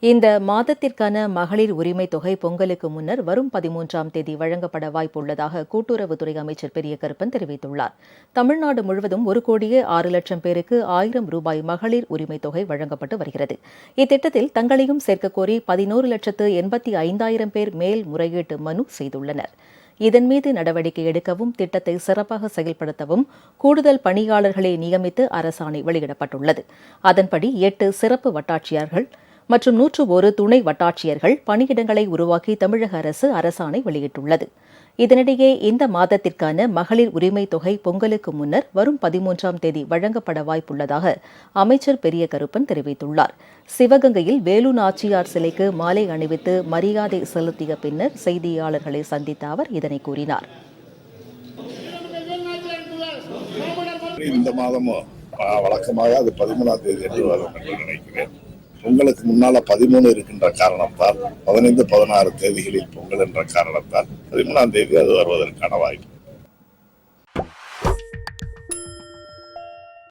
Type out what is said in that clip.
இந்த மாதத்திற்கான மகளிர் உரிமை தொகை பொங்கலுக்கு முன்னர் வரும் 13ஆம் தேதி வழங்கப்பட வாய்ப்புள்ளதாக கூட்டுறவுத்துறை அமைச்சர் பெரிய கருப்பன் தெரிவித்துள்ளார். தமிழ்நாடு முழுவதும் 1,06,00,000 பேருக்கு 1000 ரூபாய் மகளிர் உரிமை தொகை வழங்கப்பட்டு வருகிறது. இத்திட்டத்தில் தங்களையும் சேர்க்கக்கோரி 11,85,000 பேர் மேல்முறையீட்டு மனு செய்துள்ளனர். இதன் மீது நடவடிக்கை எடுக்கவும் திட்டத்தை சிறப்பாக செயல்படுத்தவும் கூடுதல் பணியாளர்களை நியமித்து அரசாணை வெளியிடப்பட்டுள்ளது. அதன்படி 8 சிறப்பு வட்டாட்சியர்கள் மற்றும் 101 துணை வட்டாட்சியர்கள் பணியிடங்களை உருவாக்கி தமிழக அரசு அரசாணை வெளியிட்டுள்ளது. இதனிடையே இந்த மாதத்திற்கான மகளிர் உரிமை தொகை பொங்கலுக்கு முன்னர் வரும் 13ஆம் தேதி வழங்கப்பட வாய்ப்புள்ளதாக அமைச்சர் பெரிய கருப்பன் தெரிவித்துள்ளார். சிவகங்கையில் வேலு நாச்சியார் சிலைக்கு மாலை அணிவித்து மரியாதை செலுத்திய பின்னர் செய்தியாளர்களை சந்தித்த அவர் இதனை கூறினார். இந்த மாதமும் வழக்கமாக அது 13ஆம் தேதி என்று வரும் என்று நினைக்கிறேன். பொங்கலுக்கு முன்னால 13 இருக்கின்ற காரணத்தால் 15, 16 தேதிகளில் பொங்கல் என்ற காரணத்தால் 13ஆம் தேதி அது வருவதற்கான வாய்ப்பு.